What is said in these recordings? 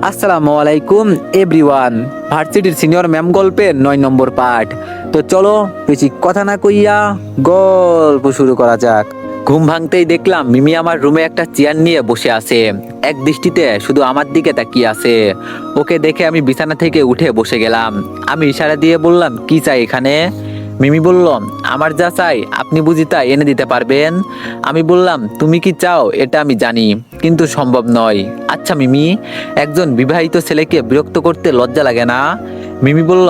আসসালামু আলাইকুম এভরিওয়ান। ভার্সিটির সিনিয়র ম্যাম গল্পের 9 নম্বর পার্ট। তো চলো বেশি কথা না কইয়া গল্প শুরু করা যাক। ঘুম ভাঙতেই দেখলাম মিমি আমার রুমে একটা চেয়ার নিয়ে বসে আছে, এক দৃষ্টিতে শুধু আমার দিকে তাকিয়ে আছে। ওকে দেখে আমি বিছানা থেকে উঠে বসে গেলাম। আমি ইশারা দিয়ে বললাম, কি চাই এখানে? মিমি বলল, আমার যা চাই আপনি বুঝি তা এনে দিতে পারবেন? আমি বললাম, তুমি কি চাও এটা আমি জানি, কিন্তু সম্ভব নয়। আচ্ছা মিমি, একজন বিবাহিত ছেলেকে বিরক্ত করতে লজ্জা লাগে না? মিমি বলল,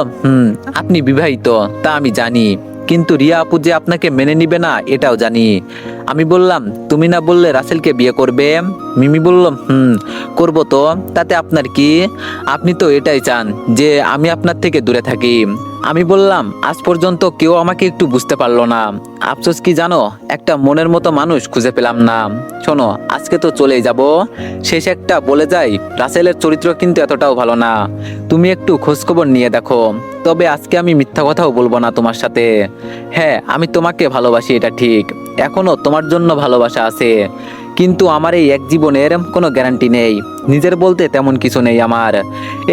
আপনি বিবাহিত তা আমি জানি, কিন্তু রিয়া আপু যে আপনাকে মেনে নিবে না এটাও জানি। আমি বললাম, তুমি না বললে রাসেলকে বিয়ে করবে? মিমি বলল, করব তো, তাতে আপনার কি? আপনি তো এটাই চান যে আমি আপনার থেকে দূরে থাকি। আমি বললাম, আজ পর্যন্ত কেউ আমাকে একটু বুঝতে পারলো না। আফসোস কি জানো, একটা মনের মতো মানুষ খুঁজে পেলাম না। শোনো, আজকে তো চলেই যাব, শেষ একটা বলে যাই, রাসেলের চরিত্র কিন্তু এতটাও ভালো না। তুমি একটু খোঁজখবর নিয়ে দেখো। তবে আজকে আমি মিথ্যা কথাও বলবো না তোমার সাথে। হ্যাঁ, আমি তোমাকে ভালোবাসি, এটা ঠিক, এখনো তোমার জন্য ভালোবাসা আছে, কিন্তু আমার এই এক জীবনের কোনো গ্যারান্টি নেই। নিজের বলতে তেমন কিছু নেই আমার।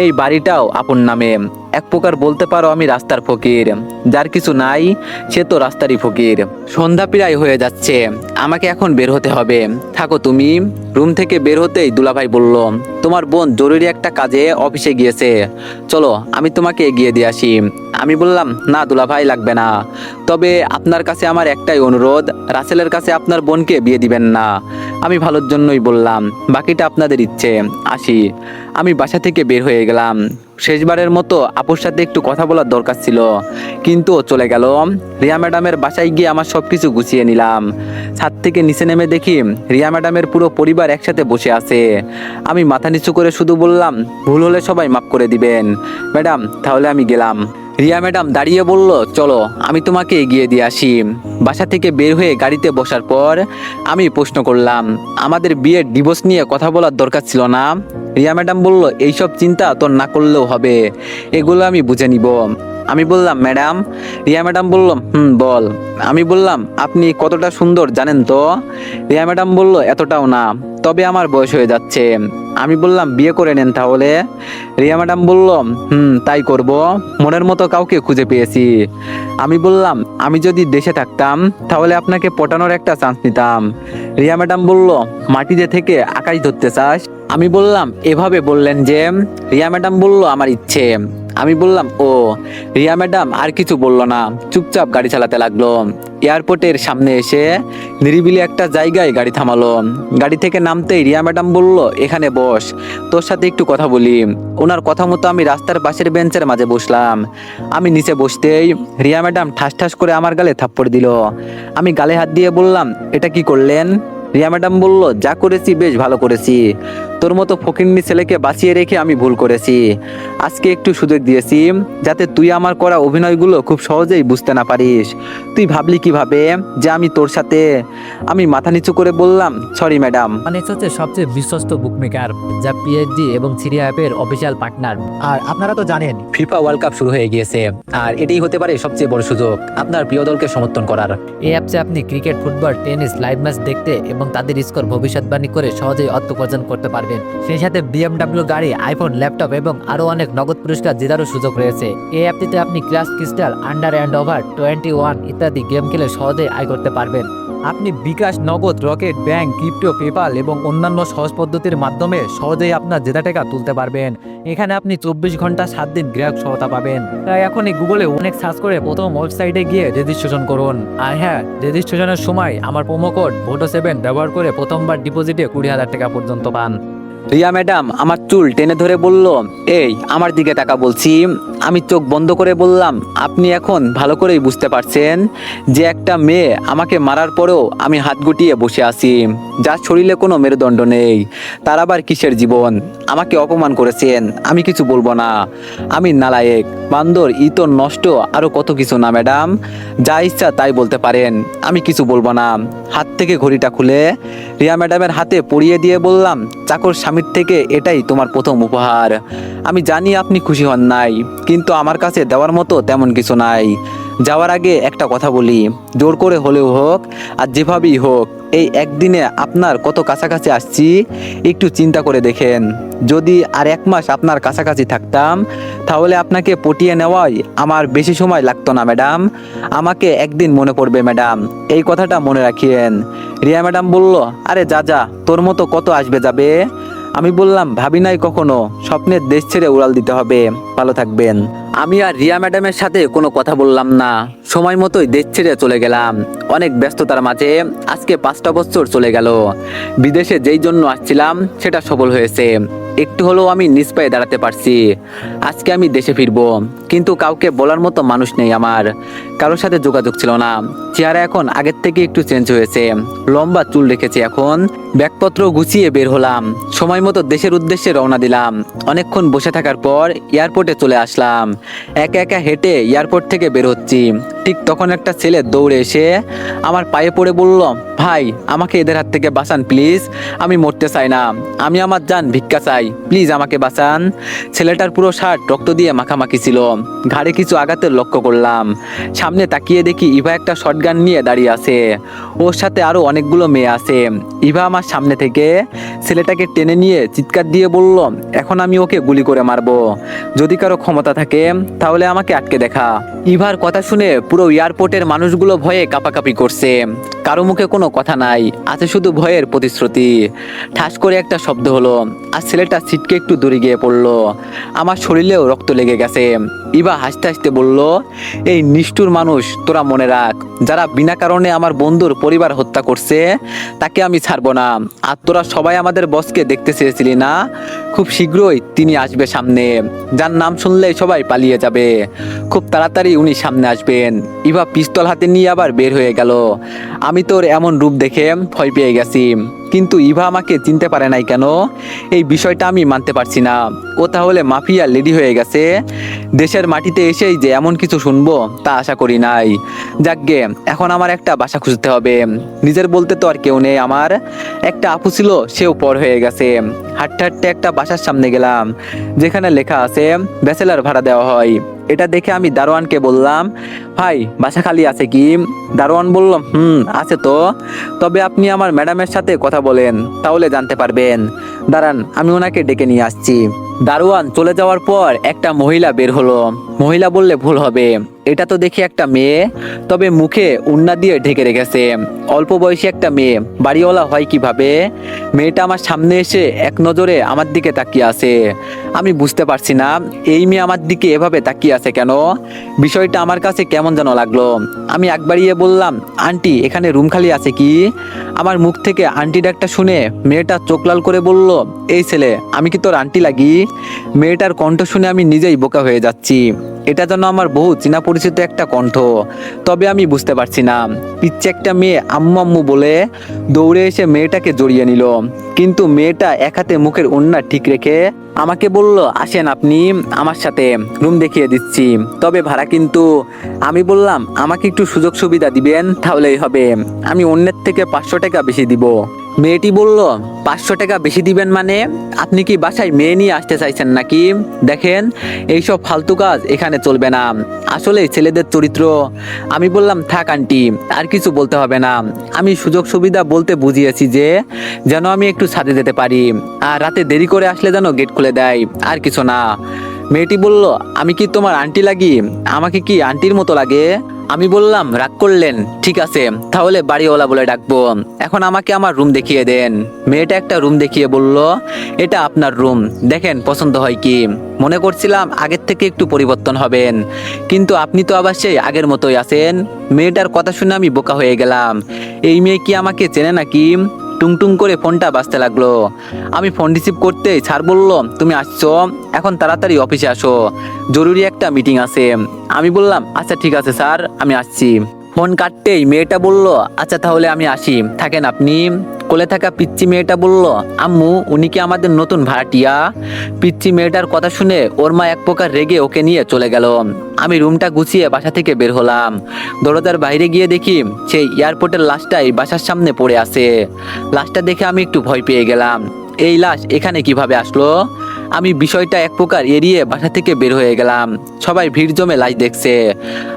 এই বাড়িটাও আপন নামে, এক প্রকার বলতে পারো আমি রাস্তার ফকির। যার কিছু নাই সে তো রাস্তারই ফকির। সন্ধ্যা প্রায় হয়ে যাচ্ছে, আমাকে এখন বের হতে হবে। থাকো তুমি। রুম থেকে বের হতেই দুলাভাই বলল, তোমার বোন জরুরি একটা কাজে অফিসে গিয়েছে, চলো আমি তোমাকে এগিয়ে দিয়ে আসি। আমি বললাম, না দুলাভাই, লাগবে না। তবে আপনার কাছে আমার একটাই অনুরোধ, রাসেলের কাছে আপনার বোনকে বিয়ে দিবেন না। আমি ভালোর জন্যই বললাম, বাকিটা আপনাদের ইচ্ছে। আসি। আমি বাসা থেকে বের হয়ে গেলাম। শেষবারের মতো আপুর সাথে একটু কথা বলার দরকার ছিল, কিন্তু ও চলে গেল। রিয়া ম্যাডামের বাসায় গিয়ে আমার সবকিছু গুছিয়ে নিলাম। ছাদ থেকে নিচে নেমে দেখি রিয়া ম্যাডামের পুরো পরিবার একসাথে বসে আছে। আমি মাথা নিচু করে শুধু বললাম, ভুল হলে সবাই মাফ করে দিবেন ম্যাডাম, তাহলে আমি গেলাম। রিয়া ম্যাডাম দাঁড়িয়ে বলল, চলো আমি তোমাকে এগিয়ে দিয়ে আসি। বাসা থেকে বের হয়ে গাড়িতে বসার পর আমি প্রশ্ন করলাম, আমাদের বিয়ের ডিভোর্স নিয়ে কথা বলার দরকার ছিল না? রিয়া ম্যাডাম বলল, এইসব চিন্তা তোর না করলেও হবে, এগুলো আমি বুঝে নিব। আমি বললাম, ম্যাডাম? রিয়া ম্যাডাম বলল, বল। আমি বললাম, আপনি কতটা সুন্দর জানেন তো? রিয়া ম্যাডাম বলল, এতটাও না, তবে আমার বয়স হয়ে যাচ্ছে। আমি বললাম, বিয়ে করে নেন তাহলে। রিয়া ম্যাডাম বলল, তাই করব, মনের মতো কাউকে খুঁজে পেয়েছি। আমি বললাম, আমি যদি দেশে থাকতাম তাহলে আপনাকে পটানোর একটা চান্স নিতাম। রিয়া ম্যাডাম বলল, মাটিতে থেকে আকাশ ধরতে চাস? আমি বললাম, এভাবে বললেন যে? রিয়া ম্যাডাম বলল, আমার ইচ্ছে। আমি বললাম, ও। রিয়া ম্যাডাম আর কিছু বলল না, চুপচাপ গাড়ি চালাতে লাগলো। এয়ারপোর্টের সামনে এসে নিরিবিলি একটা জায়গায় গাড়ি থামালো। গাড়ি থেকে নামতেই রিয়া ম্যাডাম বলল, এখানে বস, তোর সাথে একটু কথা বলি। ওনার কথা মতো আমি রাস্তার পাশের বেঞ্চের মাঝে বসলাম। আমি নিচে বসতেই রিয়া ম্যাডাম ঠাস ঠাস করে আমার গালে থাপ্পড় দিল। আমি গালে হাত দিয়ে বললাম, এটা কি করলেন? রিয়া ম্যাডাম বলল, যা করেছি বেশ ভালো করেছি, তোর মতো ফকিন্নি ছেলেকে বাঁচিয়ে রেখে আমি ভুল করেছি। আজকে একটু সুযোগ দিয়েছি যাতে তুই আমার করা অভিনয়গুলো খুব সহজেই বুঝতে না পারিস। তুই ভাবলি কিভাবে যে আমি তোর সাথে? আমি মাথা নিচু করে বললাম, সরি ম্যাডাম। অনেক্স হচ্ছে সবচেয়ে বিশ্বস্ত বুকমেকার, যা পিএইচডি এবং সিরিয়া অ্যাপের অফিসিয়াল পার্টনার। আর আপনারা তো জানেন ফিফা ওয়ার্ল্ড কাপ শুরু হয়ে গিয়েছে, আর এটাই হতে পারে সবচেয়ে বড় সুযোগ আপনার প্রিয় দলকে সমর্থন করার। এই অ্যাপসে আপনি cricket, football, tennis live match দেখতে এবং তাদের স্কোর ভবিষ্যৎবাণী করে সহজেই অর্থ উপার্জন করতে পারবেন। সেই সাথে বিএমডব্লিউ গাড়ি, আইফোন, ল্যাপটপ এবং আরও অনেক নগদ পুরস্কার জেতারও সুযোগ রয়েছে। এই অ্যাপটিতে আপনি class crystal, under and over 21 ইত্যাদি গেম খেলে সহজেই আয় করতে পারবেন। আপনি বিকাশ, নগদ, রকেট, ব্যাংক, ক্রিপ্টো, পেপাল এবং অন্যান্য সহজ পদ্ধতির মাধ্যমে সহজেই আপনার জেতা টাকা তুলতে পারবেন। এখানে আপনি 24 ঘন্টা 7 দিন গ্রাহক সহায়তা পাবেন। তাই এখনই গুগলে অনেক সার্চ করে প্রথম ওয়েবসাইটে গিয়ে রেজিস্ট্রেশন করুন। আর হ্যাঁ, রেজিস্ট্রেশনের সময় আমার প্রোমো কোড VOTO7 ব্যবহার করে প্রথমবার ডিপোজিটে 20,000 টাকা পর্যন্ত পান। রিয়া ম্যাডাম আমার চুল টেনে ধরে বলল, এই আমার দিকে তাকা বলছি। আমি চোখ বন্ধ করে বললাম, আপনি এখন ভালো করেই বুঝতে পারছেন যে একটা মেয়ে আমাকে মারার পরেও আমি হাত গুটিয়ে বসে আছি, যার শরীরে কোনো মেরুদণ্ড নেই, তার আবার কিসের জীবন? আমাকে অপমান করেছেন, আমি কিছু বলবো না, আমি নালায়েক, বান্দর, ইতর, নষ্ট, আরো কত কিছু না ম্যাডাম, যা ইচ্ছা তাই বলতে পারেন, আমি কিছু বলবো না। হাত থেকে ঘড়িটা খুলে রিয়া ম্যাডামের হাতে পরিয়ে দিয়ে বললাম, চাকর স্বামীর থেকে এটাই তোমার প্রথম উপহার। আমি জানি আপনি খুশি হন নাই, কিন্তু আমার কাছে দেওয়ার মতো তেমন কিছু নাই। যাওয়ার আগে একটা কথা বলি, জোর করে হলেও হোক আর যেভাবেই হোক, এই একদিনে আপনার কত কাছাকাছি আসছি একটু চিন্তা করে দেখেন। যদি আর 1 মাস আপনার কাছাকাছি থাকতাম তাহলে আপনাকে পটিয়ে নেওয়াই আমার বেশি সময় লাগতো না ম্যাডাম। আমাকে একদিন মনে পড়বে ম্যাডাম, এই কথাটা মনে রাখিয়েন। রিয়া ম্যাডাম বলল, আরে যা যা, তোর মতো কত আসবে যাবে। আমি বললাম, ভাবি নাই কখনো স্বপ্নের দেশ ছেড়ে উড়াল দিতে হবে। ভালো থাকবেন। আমি আর রিয়া ম্যাডামের সাথে কোনো কথা বললাম না। সময় মতোই দেশ ছেড়ে চলে গেলাম। অনেক ব্যস্ততার মাঝে আজকে 5টা বছর চলে গেল। বিদেশে যেই জন্য আসছিলাম সেটা সফল হয়েছে। একটু হলেও আমি নিজ পায়ে দাঁড়াতে পারছি। আজকে আমি দেশে ফিরবো, কিন্তু কাউকে বলার মতো মানুষ নেই আমার। কারোর সাথে যোগাযোগ ছিল না। চেহারা এখন আগের থেকে একটু চেঞ্জ হয়েছে, লম্বা চুল রেখেছি এখন। ব্যাগপত্র গুছিয়ে বের হলাম, সময় মতো দেশের উদ্দেশ্যে রওনা দিলাম। অনেকক্ষণ বসে থাকার পর এয়ারপোর্টে চলে আসলাম। একা একা হেঁটে এয়ারপোর্ট থেকে বের হচ্ছি, ঠিক তখন একটা ছেলে দৌড়ে এসে আমার পায়ে পড়ে বলল, ভাই আমাকে এদের হাত থেকে বাঁচান প্লিজ, আমি মরতে চাই না, আমি আমার জান ভিক্ষা চাই, প্লিজ আমাকে বাঁচান। ছেলেটার পুরো শার্ট রক্ত দিয়ে মাখামাখি ছিল। ঘাড়ে কিছু আঘাতের লক্ষ্য করলাম। সামনে তাকিয়ে দেখি ইভা একটা শটগান নিয়ে দাঁড়িয়ে আছে। ওর সাথে আরো অনেকগুলো মেয়ে আছে। ইভা আমার সামনে থেকে ছেলেটাকে টেনে নিয়ে চিৎকার দিয়ে বলল, এখন আমি ওকে গুলি করে মারবো, যদি কারো ক্ষমতা থাকে তাহলে আমাকে আটকে দেখা। ইভার কথা শুনে পুরো এয়ারপোর্টের মানুষগুলো ভয়ে কাঁপাকাঁপি করছে। কারো মুখে কোনো কথা নাই, আছে শুধু ভয়ের প্রতিশ্রুতি। ঠাস করে একটা শব্দ হলো, আর ছেলেটা ছিটকে একটু দূরে গিয়ে পড়লো। আমার শরীরেও রক্ত লেগে গেছে। ইভা হাসতে হাসতে বলল, এই নিষ্ঠুর মানুষ তোরা মনে রাখ, যারা বিনা কারণে আমার বন্ধুর পরিবার হত্যা করছে তাকে আমি ছাড়বো না। আর তোরা সবাই আমাদের বসকে দেখতে চেয়েছিলি না, খুব শীঘ্রই তিনি আসবে সামনে, যার নাম শুনলেই সবাই পালিয়ে যাবে। খুব তাড়াতাড়ি উনি সামনে আসবেন। ইভা পিস্তল হাতে নিয়ে আবার বের হয়ে গেল। আমি তোর এমন রূপ দেখে ভয় পেয়ে গেছি, কিন্তু ইভা আমাকে চিনতে পারে নাই কেন, এই বিষয়টা আমি মানতে পারছি না। ও তাহলে মাফিয়া লেডি হয়ে গেছে। দেশের মাটিতে এসেই যে এমন কিছু শুনবো তা আশা করি নাই। যাকগে, এখন আমার একটা বাসা খুঁজতে হবে। নিজের বলতে তো আর কেউ নেই আমার। একটা আপু ছিল, সেও পর হয়ে গেছে। হাঁটতে হাঁটতে একটা বাসার সামনে গেলাম, যেখানে লেখা আছে ব্যাচেলার ভাড়া দেওয়া হয়। এটা দেখে আমি দারোয়ানকে বললাম, ভাই বাসা খালি আছে কি? দারোয়ান বলল, আছে তো, তবে আপনি আমার ম্যাডামের সাথে কথা বলেন, তাহলে জানতে পারবেন। দাঁড়ান, আমি ওনাকে ডেকে নিয়ে আসছি। দারোয়ান চলে যাওয়ার পর একটা মহিলা বের হলো। মহিলা বললে ভুল হবে, এটা তো দেখি একটা মেয়ে, তবে মুখে উন্না দিয়ে ঢেকে রেখেছে। অল্প বয়সী একটা মেয়ে, বাড়িওয়ালা হয় কিভাবে? মেয়েটা আমার সামনে এসে এক নজরে আমার দিকে তাকিয়ে আছে। আমি বুঝতে পারছি না এই মেয়ে আমার দিকে এভাবে তাকিয়ে আছে কেন। বিষয়টা আমার কাছে কেমন যেন লাগলো। আমি একবারিয়ে বললাম, আন্টি এখানে রুম খালি আছে কি? আমার মুখ থেকে আন্টি ডাকটা শুনে মেয়েটা চোখ লাল করে বলল, এই ছেলে, আমি কি তোর আন্টি লাগি? মেয়েটার কণ্ঠ শুনে আমি নিজেই বোকা হয়ে যাচ্ছি। এটা যেন আমার বহু চেনা পরিচিত একটা কণ্ঠ, তবে আমি বুঝতে পারছি না। পিচ্ছে একটা মেয়ে আম্মু আম্মু বলে দৌড়ে এসে মেয়েটাকে জড়িয়ে নিল, কিন্তু মেয়েটা এক হাতে মুখের ওড়না ঠিক রেখে আমাকে বলল, আসেন আপনি আমার সাথে, রুম দেখিয়ে দিচ্ছি, তবে ভাড়া কিন্তু। আমি বললাম, আমাকে একটু সুযোগ সুবিধা দিবেন তাহলেই হবে, আমি অন্যের থেকে 500 টাকা বেশি দিব। মেয়েটি বলল, 500 টাকা বেশি দিবেন মানে? আপনি কি বাসায় মেয়ে নিয়ে আসতে চাইছেন নাকি? দেখেন, এইসব ফালতু কাজ এখানে চলবে না, আসলে ছেলেদের চরিত্র। আমি বললাম, থাক আন্টি, আর কিছু বলতে হবে না, আমি সুযোগ সুবিধা বলতে বুঝিয়েছি যে যেন আমি একটু ছাদে যেতে পারি, আর রাতে দেরি করে আসলে যেন গেট খুলে দেয়, আর কিছু না। মেয়েটি বলল, আমি কি তোমার আন্টি লাগি? আমাকে কি আন্টির মতো লাগে? আমি বললাম, রাগ করলেন, ঠিক আছে তাহলে বাড়িওয়ালা বলে ডাকবো, এখন আমাকে আমার রুম দেখিয়ে দেন। মেয়েটা একটা রুম দেখিয়ে বলল, এটা আপনার রুম, দেখেন পছন্দ হয় কি। মনে করছিলাম আগের থেকে একটু পরিবর্তন হবেন, কিন্তু আপনি তো আবার সেই আগের মতোই আছেন। মেয়েটার কথা শুনে আমি বোকা হয়ে গেলাম। এই মেয়ে কি আমাকে চেনে নাকি? টুংটুং করে ফোনটা বাজতে লাগলো। আমি ফোন রিসিভ করতেই স্যার বলল, তুমি আসছো, এখন তাড়াতাড়ি অফিসে আসো, জরুরি একটা মিটিং আছে। আমি বললাম, আচ্ছা ঠিক আছে স্যার, আমি আসছি। ফোন কাটতেই মেয়েটা বলল, আচ্ছা তাহলে আমি আসি, থাকেন আপনি। কোলে থাকা পিচ্চি মেয়েটা বলল, আম্মু উনি কি আমাদের নতুন ভাড়াটিয়া? পিচ্চি মেয়েটার কথা শুনে ওর মা এক প্রকার রেগে ওকে নিয়ে চলে গেল। আমি রুমটা গুছিয়ে বাসা থেকে বের হলাম। দরজার বাইরে গিয়ে দেখি সেই এয়ারপোর্টের লাশটাই বাসার সামনে পড়ে আছে। লাশটা দেখে আমি একটু ভয় পেয়ে গেলাম। এই লাশ এখানে কিভাবে আসলো? আমি বিষয়টা এক প্রকার এড়িয়ে বাসা থেকে বের হয়ে গেলাম। সবাই ভিড় জমে লাশ দেখছে।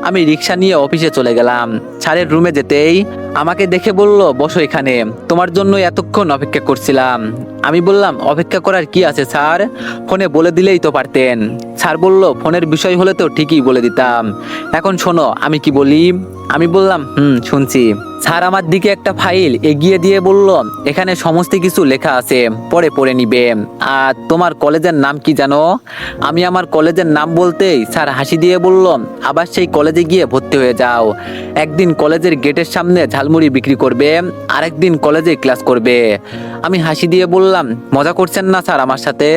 আমি রিক্সা নিয়ে অফিসে চলে গেলাম। স্যারের রুমে যেতেই আমাকে দেখে বলল, বসো এখানে, তোমার জন্য এতক্ষণ অপেক্ষা করছিলাম। আমি বললাম, অপেক্ষা করার কি আছে স্যার, ফোনে বলে দিলেই তো পারতেন। স্যার বলল, ফোনের বিষয় হলে তো ঠিকই বলে দিতাম। এখন শোনো আমি কি বলি। আমি বললাম, শুনছি। স্যার আমার দিকে একটা ফাইল এগিয়ে দিয়ে বলল, এখানে সমস্ত কিছু লেখা আছে, পরে পড়ে নিবে। আর তোমার কলেজের নাম কি জানো? আমি আমার কলেজের নাম বলতেই স্যার হাসি দিয়ে বলল, আবার সেই কলেজে গিয়ে ভর্তি হয়ে যাও। একদিন কলেজের গেটের সামনে ঝালমুড়ি বিক্রি করবে, আরেকদিন কলেজে ক্লাস করবে। আমি হাসি দিয়ে বললাম, মজা করছেন না স্যার আমার সাথে?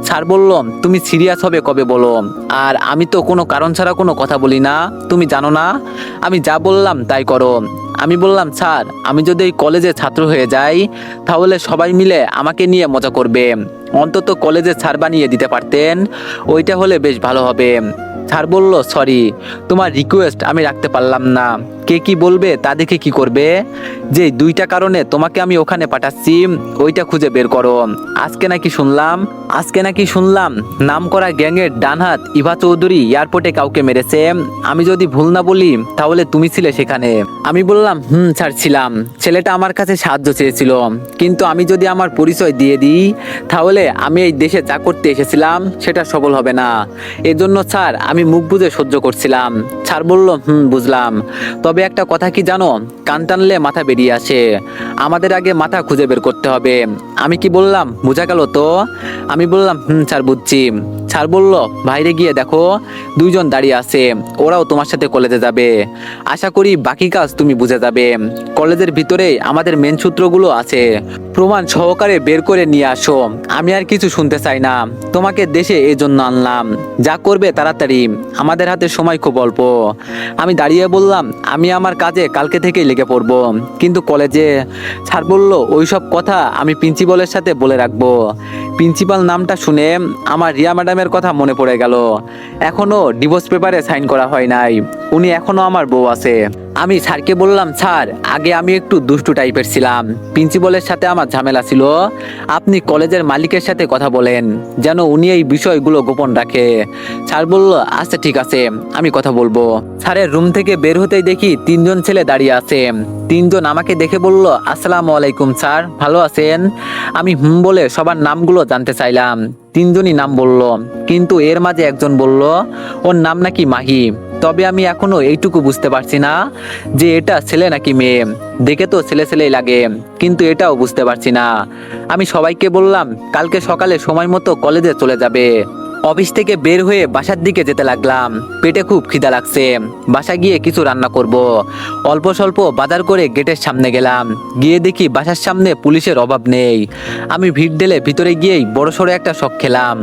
স্যার বলল, তুমি সিরিয়াস হবে কবে বলো? আর আমি তো কোনো কারণ ছাড়া কোনো কথা বলি না, তুমি জানো না? আমি যা বললাম তাই করো। আমি বললাম, স্যার আমি যদি এই কলেজে ছাত্র হয়ে যাই তাহলে সবাই মিলে আমাকে নিয়ে মজা করবে। অন্তত কলেজে স্যার বানিয়ে দিতে পারতেন, ওইটা হলে বেশ ভালো হবে। স্যার বলল, সরি, তোমার রিকোয়েস্ট আমি রাখতে পারলাম না। কে কি বলবে তা দেখে কি করবে? যে দুইটা কারণে তোমাকে আমি ওখানে পাঠাচ্ছি ওইটা খুঁজে বের করো। আজকে নাকি শুনলাম নাম করা গ্যাংয়ের ডানহাত ইভা চৌধুরী এয়ারপোর্টে কাউকে মেরেছে। আমি যদি ভুল না বলি তাহলে তুমি ছিলে সেখানে। আমি বললাম, স্যার ছিলাম। ছেলেটা আমার কাছে সাহায্য চেয়েছিল, কিন্তু আমি যদি আমার পরিচয় দিয়ে দিই তাহলে আমি এই দেশে যা করতে এসেছিলাম সেটা সফল হবে না। এজন্য স্যার আমি মুখ বুজে সহ্য করছিলাম। স্যার বলল, বুঝলাম। তবে একটা কথা কি জানো, কান টানলে মাথা বেরিয়ে আসে। আমাদের আগে মাথা খুঁজে বের করতে হবে। আমি কি বললাম বোঝা গেল তো? আমি বললাম, স্যার বুঝছি। স্যার বলল, বাইরে গিয়ে দেখো, দুইজন দাঁড়িয়ে আছে, ওরাও তোমার সাথে কলেজে যাবে। আশা করি বাকি কাজ তুমি বুঝে যাবে। কলেজের ভিতরে আমাদের মেন সূত্রগুলো আছে, প্রমাণ সহকারে বের করে নিয়ে আসো। আমি আর কিছু শুনতে চাই না, তোমাকে দেশে এই জন্য আনলাম। যা করবে তাড়াতাড়ি, আমাদের হাতে সময় খুব অল্প। আমি দাঁড়িয়ে বললাম, আমি আমার কাজে কালকে থেকেই লেগে পড়ব, কিন্তু কলেজে? স্যার বলল, ওইসব কথা আমি প্রিন্সিপালের সাথে বলে রাখবো। প্রিন্সিপাল নামটা শুনে আমার রিয়া ম্যাডামের কথা মনে পড়ে গেল। এখনো ডিভোর্স পেপারে সাইন করা হয় নাই, উনি এখনো আমার বউ আছে। আমি স্যারকে বললাম, স্যার আগে আমি একটু দুষ্টু টাইপের ছিলাম, প্রিন্সিপালের সাথে আমার ঝামেলা ছিল। আপনি কলেজের মালিকের সাথে কথা বলেন যেন উনি এই বিষয়গুলো গোপন রাখে। স্যার বলল, আচ্ছা ঠিক আছে, আমি কথা বলবো। স্যারের রুম থেকে বের হতেই দেখি তিনজন ছেলে দাঁড়িয়ে আছে। তিনজন আমাকে দেখে বলল, আসসালামু আলাইকুম স্যার, ভালো আছেন? আমি বলে সবার নামগুলো জানতে চাইলাম। তিনজনই নাম বলল, কিন্তু এর মাঝে একজন বলল ওর নাম নাকি মাহি। তবে আমি এখনো এইটুকু বুঝতে পারছি না যে এটা ছেলে নাকি মেয়ে। দেখে তো ছেলে ছেলেই লাগে, কিন্তু এটাও বুঝতে পারছি না। আমি সবাইকে বললাম কালকে সকালে সময় মতো কলেজে চলে যাবে। অফিস থেকে বের হয়ে বাসার দিকে যেতে লাগলাম। পেটে খুব খিদা লাগছে, বাসা গিয়ে কিছু রান্না করব। অল্প স্বল্প বাজার করে গেটের সামনে গেলাম। গিয়ে দেখি বাসার সামনে পুলিশের অভাব নেই। আমি ভিড় ঢেলে ভিতরে গিয়েই বড়সড় একটা শক খেলাম।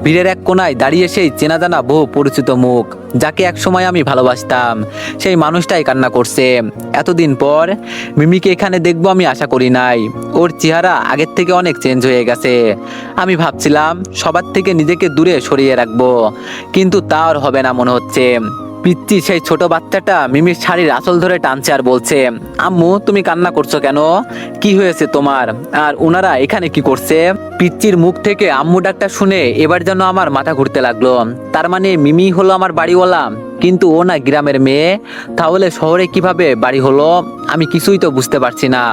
ভিড়ের এক কোনায় দাঁড়িয়ে সেই চেনা জানা বহু পরিচিত মুখ, যাকে একসময় আমি ভালোবাসতাম। সেই মানুষটাই কান্না করছে। এতদিন পর মিমিকে এখানে দেখবো আমি আশা করি নাই। ওর চেহারা আগের থেকে অনেক চেঞ্জ হয়ে গেছে। আমি ভাবছিলাম সবার থেকে নিজেকে দূরে সরিয়ে রাখবো, কিন্তু তা আর হবে না মনে হচ্ছে। পিচ্চি সেই ছোট বাচ্চাটা মিমির শাড়ির আঁচল ধরে টানছে আর বলছে, আম্মু তুমি কান্না করছো কেন? কি হয়েছে তোমার? আর ওনারা এখানে কি করছে? পিচ্চির মুখ থেকে আম্মু ডাকটা শুনে এবার যেন আমার মাথা ঘুরতে লাগলো। তার মানে মিমি হলো আমার বাড়িওয়ালা, কিন্তু ও না গ্রামের মেয়ে। তাহলে শহরে কিভাবে বাড়ি হলো? আমি কিছুই তো বুঝতে পারছি না।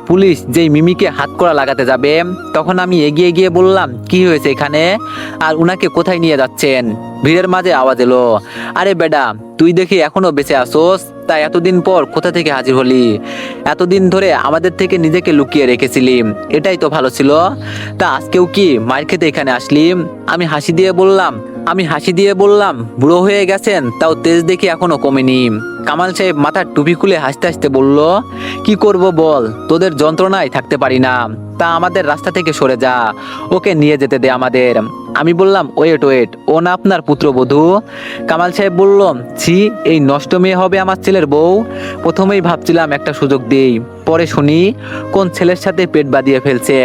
পুলিশ যেই মিমিকে হাতকড়া লাগাতে যাবে তখন আমি এগিয়ে গিয়ে বললাম, কি হয়েছে এখানে? আর উনাকে কোথায় নিয়ে যাচ্ছেন? ভিড়ের মাঝে আওয়াজ এলো, আরে বেডা তুই দেখি এখনো বেঁচে আসোস, তা এতদিন পর কোথা থেকে হাজির হলি? এতদিন ধরে আমাদের থেকে নিজেকে লুকিয়ে রেখেছিলি, এটাই তো ভালো ছিল। তা আজকেও কি মার খেতে এখানে আসলি? আমি হাসি দিয়ে বললাম, বুড়ো হয়ে গেছেন, তাও তেজ দেখি এখনো কমেনি। কামাল সাহেব মাথার টুপি খুলে হাসতে হাসতে বলল, কি করব বল, তোদের যন্ত্রণায় থাকতে পারি না। তা আমাদের রাস্তা থেকে সরে যা, ওকে নিয়ে যেতে দে আমাদের। আমি বললাম, ওয়েট, ও না আপনার পুত্রবধূ? কামাল সাহেব বলল, ছি, এই নষ্ট মেয়ে হবে আমার ছেলের বউ? প্রথমেই ভাবছিলাম একটা সুযোগ দেই, পরে শুনি কোন ছেলের সাথে পেট বাঁধিয়ে ফেলছে,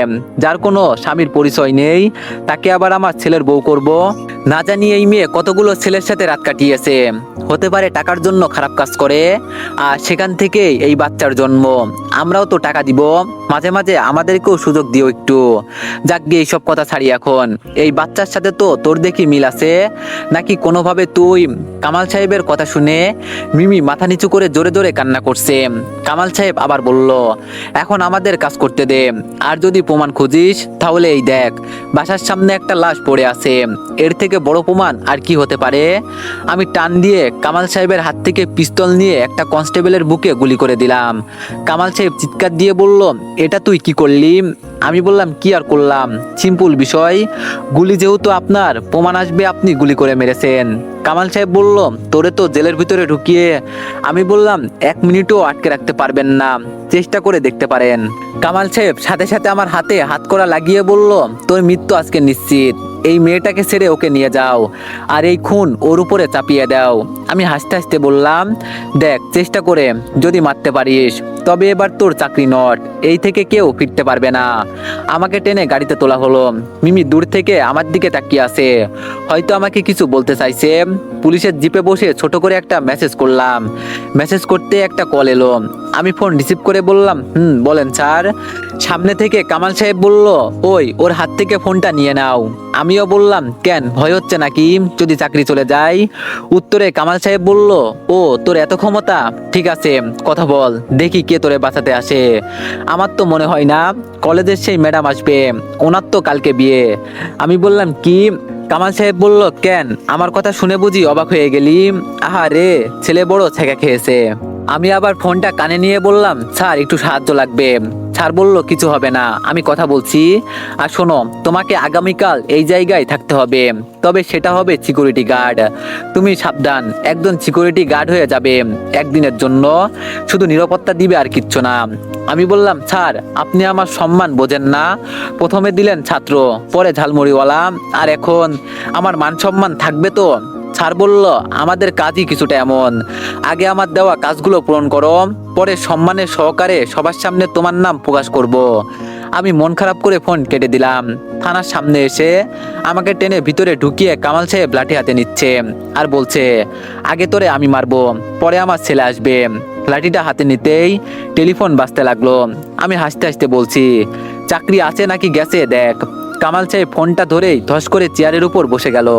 যার কোনো স্বামীর পরিচয় নেই, তাকে আবার আমার ছেলের বউ করব। না জানি এই মেয়ে কতগুলো ছেলের সাথে রাত কাটিয়েছে, হতে পারে টাকার জন্য খারাপ কাজ করে, আর সেখান থেকে এই বাচ্চার জন্ম। আমরাও তো টাকা দিব, মাঝে মাঝে আমাদেরকেও সুযোগ দিও একটু। যাক গিয়ে এইসব কথা ছাড়ি এখন। এই বাচ্চার সাথে তো তোর দেখি মিল আছে নাকি কোনোভাবে তুই? কামাল সাহেবের কথা শুনে মিমি মাথা নিচু করে জোরে জোরে কান্না করছে। কামাল সাহেব আবার বলল, এখন আমাদের কাজ করতে দে, আর যদি প্রমাণ খুঁজিস তাহলে এই দেখ, বাসার সামনে একটা লাশ পড়ে আছে, এর থেকে বড় প্রমাণ আর কি হতে পারে? আমি টান দিয়ে কামাল সাহেবের হাত থেকে পিস্তল নিয়ে একটা কনস্টেবলের বুকে গুলি করে দিলাম। কামাল সাহেব চিৎকার দিয়ে বলল, এটা তুই কি করলি? আমি বললাম, কি আর করলাম, সিম্পল বিষয়, গুলি যেহেতু আপনার, প্রমাণ আসবে আপনি গুলি করে মেরেছেন। কামাল সাহেব বলল, তোরে তো জেলের ভিতরে ঢুকিয়ে। আমি বললাম, 1 মিনিটও আটকে রাখতে পারবেন না, চেষ্টা করে দেখতে পারেন। কামাল সাহেব সাথে সাথে আমার হাতে হাতকড়া লাগিয়ে বলল, তোর মৃত্যু আজকে নিশ্চিত, এই মেয়েটাকে ছেড়ে ওকে নিয়ে যাও, আর এই খুন ওর উপরে চাপিয়ে দাও। আমি হাসতে হাসতে বললাম, দেখ চেষ্টা করে যদি মারতে পারিস, তবে এবার তোর চাকরি নট, এই থেকে কেউ ফিরতে পারবে না। আমাকে টেনে গাড়িতে তোলা হলো। মিমি দূর থেকে আমার দিকে তাকিয়ে আছে, হয়তো আমাকে কিছু বলতে চাইছে। পুলিশের জিপে বসে ছোট করে একটা মেসেজ করলাম। মেসেজ করতে একটা কল এলো। আমি ফোন রিসিভ করে বললাম, বলেন স্যার। সামনে থেকে কামাল সাহেব বলল, ওই ওর হাত থেকে ফোনটা নিয়ে নাও। আমিও বললাম, কেন, ভয় হচ্ছে নাকি যদি চাকরি চলে যায়? উত্তরে কামাল সাহেব বলল, ও তোর এত ক্ষমতা, ঠিক আছে কথা বল, দেখি কে তোরে বাঁচাতে আসে। আমার তো মনে হয় না, কলেজের সেই ম্যাডাম আসবে, ওনার তো কালকে বিয়ে। আমি বললাম, কি? কামাল সাহেব বলল, কেন, আমার কথা শুনে বুঝি অবাক হয়ে গেলি? আহা রে, ছেলে বড় ছেঁকা খেয়েছে। আমি আবার ফোনটা কানে নিয়ে বললাম, স্যার একটু সাহায্য লাগবে। স্যার বলল, কিছু হবে না, আমি কথা বলছি। আর শোনো, তোমাকে আগামীকাল এই জায়গায় থাকতে হবে, তবে সেটা হবে সিকিউরিটি গার্ড। তুমি সাবধান, একজন সিকিউরিটি গার্ড হয়ে যাবে একদিনের জন্য, শুধু নিরাপত্তা দিবে আর কিচ্ছু না। আমি বললাম, স্যার আপনি আমার সম্মান বোঝেন না, প্রথমে দিলেন ছাত্র, পরে ঝালমুড়িওয়ালা, আর এখন আমার মান সম্মান থাকবে তো? স্যার বলল, আমাদের কাজই কিছুটা এমন, আগে আমার দেওয়া কাজগুলো পূরণ করো, পরে সম্মানের সহকারে সবার সামনে তোমার নাম প্রকাশ করব। আমি মন খারাপ করে ফোন কেটে দিলাম। থানার সামনে এসে আমাকে টেনে ভিতরে ঢুকিয়ে কামাল সাহেব লাঠি হাতে নিচ্ছে আর বলছে, আগে তোরে আমি মারবো, পরে আমার ছেলে আসবে। লাঠিটা হাতে নিতেই টেলিফোন বাজতে লাগলো। আমি হাসতে হাসতে বলছি, চাকরি আছে নাকি গেছে দেখ। কামাল সাহেব ফোনটা ধরেই ধস করে চেয়ারের উপর বসে গেল।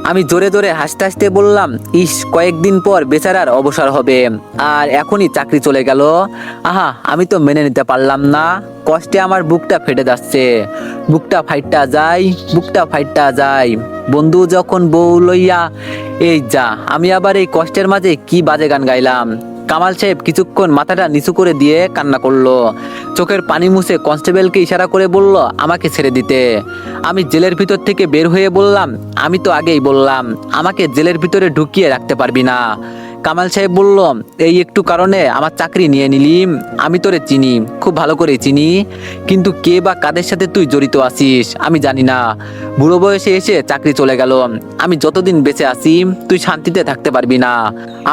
আমি জোরে জোরে হাসতে হাসতে বললাম, ইস, কয়েকদিন পর বেচারার অবসর হবে, আর এখনই চাকরি চলে গেল। আহা, আমি তো মেনে নিতে পারলাম না, কষ্টে আমার বুকটা ফেটে যাচ্ছে। বুকটা ফাইটটা যায়, বুকটা ফাইটটা যায়, বন্ধু যখন বউ লইয়া। এই যা, আমি আবার এই কষ্টের মাঝে কি বাজে গান গাইলাম। কামাল সাহেব কিছুক্ষণ মাথাটা নিচু করে দিয়ে কান্না করলো, চোখের পানি মুছে কনস্টেবলকে ইশারা করে বলল, আমাকে ছেড়ে দিতে। আমি জেলের ভিতর থেকে বের হয়ে বললাম, আমি তো আগেই বললাম, আমাকে জেলের ভিতরে ঢুকিয়ে রাখতে পারবি না। কামাল সাহেব বলল, এই একটু কারণে আমার চাকরি নিয়ে নিলি? আমি তোরে চিনি, খুব ভালো করে চিনি, কিন্তু কে বা কাদের সাথে তুই জড়িত আছিস আমি জানি না। বুড়ো বয়সে এসে চাকরি চলে গেল, আমি যতদিন বেঁচে আছি তুই শান্তিতে থাকতে পারবি না।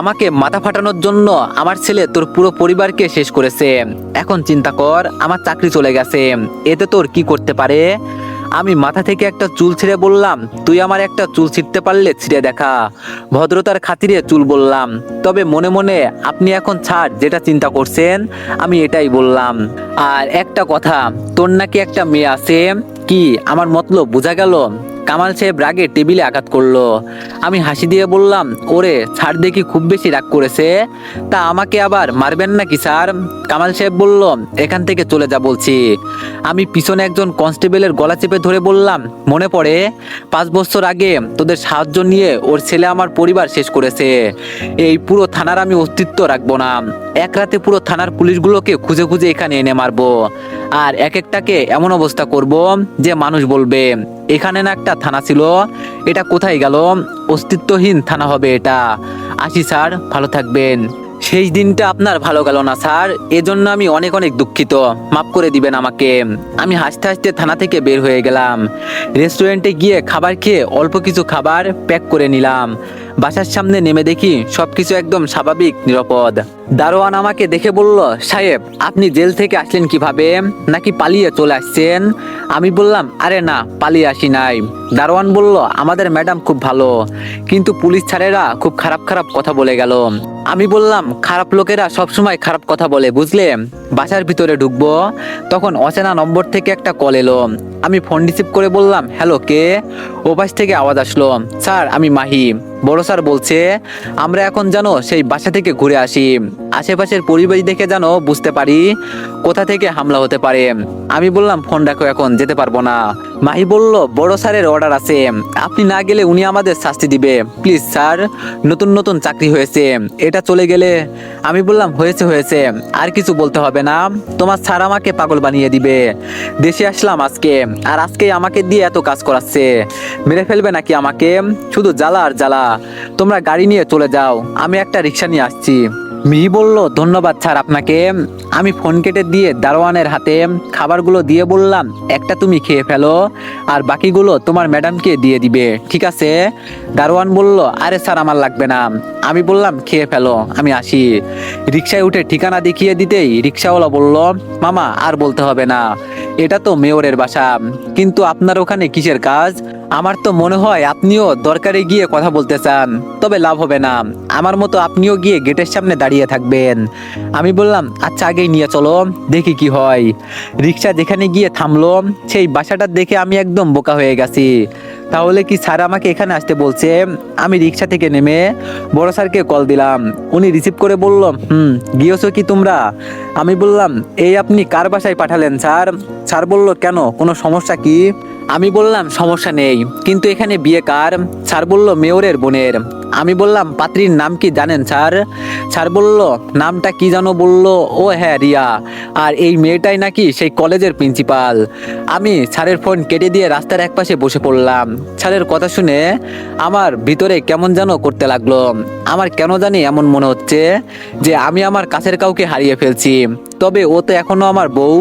আমাকে মাথা ফাটানোর জন্য আমার ছেলে তোর পুরো পরিবারকে শেষ করেছে। এখন চিন্তা কর, আমার চাকরি চলে গেছে, এতে তোর কি করতে পারে? আমি মাথা থেকে একটা চুল ছিঁড়ে বললাম, তুই আমার একটা চুল ছিঁড়তে পারলে ছিঁড়ে দেখা। ভদ্রতার খাতিরে চুল বললাম, তবে মনে মনে আপনি এখন ছাড়, যেটা চিন্তা করছেন আমি এটাই বললাম। আর একটা কথা, তোর নাকি একটা মেয়ে আছে, কি আমার মতলব বোঝা গেল? কামাল সাহেব রাগে টেবিলে আঘাত করলো। আমি হাসি দিয়ে বললাম, ওরে ছাড় দেখি খুব বেশি রাগ করেছে, তা আমাকে আবার মারবেন নাকি স্যার? কামাল সাহেব বলল, এখান থেকে চলে যা বলছি। আমি পিছনে একজন কনস্টেবলের গলা চেপে ধরে বললাম, মনে পড়ে 5 বছর আগে তোদের সাহায্য নিয়ে ওর ছেলে আমার পরিবার শেষ করেছে। এই পুরো থানার আমি অস্তিত্ব রাখবো না, এক রাতে পুরো থানার পুলিশগুলোকে খুঁজে খুঁজে এখানে এনে মারবো, আর এক একটাকে এমন অবস্থা করব যে মানুষ বলবে, এখানে না একটা থানা ছিল, এটা কোথায় গেল? অস্তিত্বহীন থানা হবে এটা। আসি স্যার, ভালো থাকবেন। সেই দিনটা আপনার ভালো গেল না স্যার, এজন্য আমি অনেক অনেক দুঃখিত, মাফ করে দিবেন আমাকে। আমি হাসতে হাসতে থানা থেকে বের হয়ে গেলাম। রেস্টুরেন্টে গিয়ে খাবার খেয়ে অল্প কিছু খাবার প্যাক করে নিলাম। বাসার সামনে নেমে দেখি সবকিছু একদম স্বাভাবিক, নিরাপদ। দারোয়ান আমাকে দেখে বলল, সাহেব আপনি জেল থেকে আসলেন কিভাবে? নাকি পালিয়ে চলে আসছেন? আমি বললাম, আরে না, পালিয়ে আসি নাই। দারোয়ান বলল, আমাদের ম্যাডাম খুব ভালো, কিন্তু পুলিশ ছাড়েরা খুব খারাপ খারাপ কথা বলে গেল। আমি বললাম, খারাপ লোকেরা সবসময় খারাপ কথা বলে, বুঝলে। বাসার ভিতরে ঢুকবো, তখন অচেনা নম্বর থেকে একটা কল এলো। আমি ফোন রিসিভ করে বললাম, হ্যালো, কে? ওপাশ থেকে আওয়াজ আসলো, স্যার আমি মাহি। বড় স্যার বলছে, আমরা এখন জানো সেই বাসা থেকে ঘুরে আসি, আশেপাশের পরিবেশ দেখে জানো বুঝতে পারি কোথা থেকে হামলা হতে পারে। আমি বললাম, ফোন রাখো, এখন যেতে পারবো না। মাহি বলল, বড় স্যারের অর্ডার আছে, আপনি না গেলে উনি আমাদের শাস্তি দিবে। প্লিজ স্যার, নতুন নতুন চাকরি হয়েছে, এটা চলে গেলে। আমি বললাম, হয়েছে হয়েছে, আর কিছু বলতে হবে না, তোমার স্যার আমাকে পাগল বানিয়ে দিবে। দেশে আসলাম আজকে, আর আজকেই আমাকে দিয়ে এত কাজ করাচ্ছে। মেরে ফেলবে নাকি আমাকে? শুধু জ্বালা আর জ্বালা। তোমরা গাড়ি নিয়ে চলে যাও, আমি একটা রিক্সা নিয়ে আসছি। মিহি বলল, ধন্যবাদ স্যার আপনাকে। আমি ফোন কেটে দিয়ে দারোয়ানের হাতে খাবারগুলো দিয়ে বললাম, একটা তুমি খেয়ে ফেলো, আর বাকিগুলো তোমার ম্যাডামকে দিয়ে দিবে, ঠিক আছে? দারোয়ান বলল, আরে স্যার আমার লাগবে না। আমি বললাম, খেয়ে ফেলো, আমি আসি। রিক্সায় উঠে ঠিকানা দেখিয়ে দিতেই রিক্সাওয়ালা বলল, মামা আর বলতে হবে না, এটা তো মেয়রের বাসা, কিন্তু আপনার ওখানে কিসের কাজ? আমার তো মনে হয় আপনিও দরকারে গিয়ে কথা বলতে চান, তবে লাভ হবে না, আমার মতো আপনিও গিয়ে গেটের সামনে দাঁড়িয়ে থাকবেন। আমি বললাম, আচ্ছা আগেই নিয়ে চলো, দেখি কি হয়। রিক্সা যেখানে গিয়ে থামলো, সেই বাসাটা দেখে আমি একদম বোকা হয়ে গেছি। তাহলে কি স্যার আমাকে এখানে আসতে বলছে? আমি রিক্সা থেকে নেমে বড় স্যারকে কল দিলাম। উনি রিসিভ করে বলল, গিয়েছো কি তোমরা? আমি বললাম, এই আপনি কার বাসায় পাঠালেন স্যার? স্যার বলল, কেন, কোনো সমস্যা কি? আমি বললাম, সমস্যা নেই, কিন্তু এখানে বিয়ে কার? স্যার বলল, মেয়রের বোনের। আমি বললাম, পাত্রীর নাম কি জানেন স্যার? স্যার বলল, নামটা কি জানো বলল, ও হ্যাঁ, রিয়া, আর এই মেয়েটাই নাকি সেই কলেজের প্রিন্সিপাল। আমি স্যারের ফোন কেটে দিয়ে রাস্তার একপাশে বসে পড়লাম। স্যারের কথা শুনে আমার ভিতরে কেমন যেন করতে লাগলো। আমার কেন জানি এমন মনে হচ্ছে যে আমি আমার কাছের কাউকে হারিয়ে ফেলছি। তবে ও তো এখনো আমার বউ,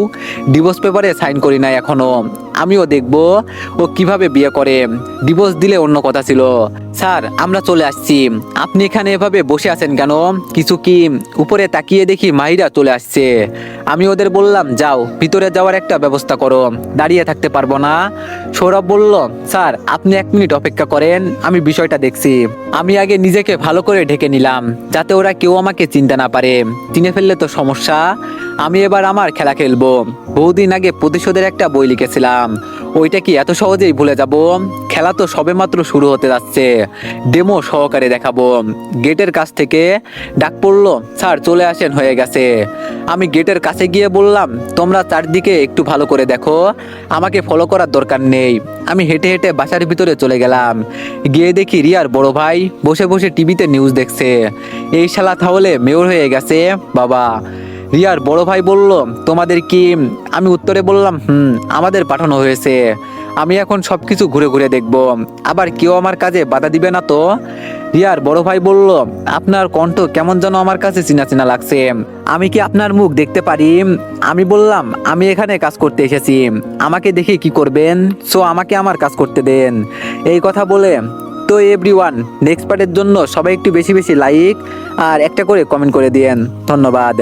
ডিভোর্স পেপারে সাইন করি নাই এখনো। আমিও দেখবো ও কিভাবে বিয়ে করে, ডিভোর্স দিলে অন্য কথা ছিল। স্যার, আমরা চলে আসছি, আপনি এখানে এভাবে বসে আছেন কেন? কিছু কি? উপরে তাকিয়ে দেখি মাহিরা চলে আসছে। আমি ওদের বললাম, যাও, ভিতরে যাওয়ার একটা ব্যবস্থা করো, দাঁড়িয়ে থাকতে পারবো না। সৌরভ বলল, স্যার আপনি 1 মিনিট অপেক্ষা করেন, আমি বিষয়টা দেখছি। আমি আগে নিজেকে ভালো করে ঢেকে নিলাম, যাতে ওরা কেউ আমাকে চিনতে না পারে, চিনে ফেললে তো সমস্যা। আমি এবার আমার খেলা খেলবো। বহুদিন আগে প্রতিশোধের একটা বই লিখেছিলাম, ওইটা কি এত সহজেই ভুলে যাব? খেলা তো সবেমাত্র শুরু হতে যাচ্ছে, ডেমো সহকারে দেখাবো। গেটের কাছ থেকে ডাক পড়লো, স্যার চলে আসেন, হয়ে গেছে। আমি গেটের কাছে গিয়ে বললাম, তোমরা চারদিকে একটু ভালো করে দেখো, আমাকে ফলো করার দরকার নেই। আমি হেঁটে হেঁটে বাসার ভিতরে চলে গেলাম। গিয়ে দেখি রিয়ার বড় ভাই বসে বসে টিভিতে নিউজ দেখছে। এই শালা তাহলে মেয়র হয়ে গেছে, বাবা। রিয়ার বড় ভাই বলল, তোমাদের কি? আমি উত্তরে বললাম, আমাদের পাঠানো হয়েছে। আমি এখন সবকিছু ঘুরে ঘুরে দেখব, আবার কেউ আমার কাজে বাধা দিবে না তো? রিয়ার বড় ভাই বলল, আপনার কণ্ঠ কেমন যেন আমার কাছে চেনা চেনা লাগছে, আমি কি আপনার মুখ দেখতে পারি? আমি বললাম, আমি এখানে কাজ করতে এসেছি, আমাকে দেখে কি করবেন? সো আমাকে আমার কাজ করতে দেন। এই কথা বলে, তো এভরিওয়ান, নেক্সট পার্টের জন্য সবাই একটু বেশি বেশি লাইক আর একটা করে কমেন্ট করে দিয়েন। ধন্যবাদ।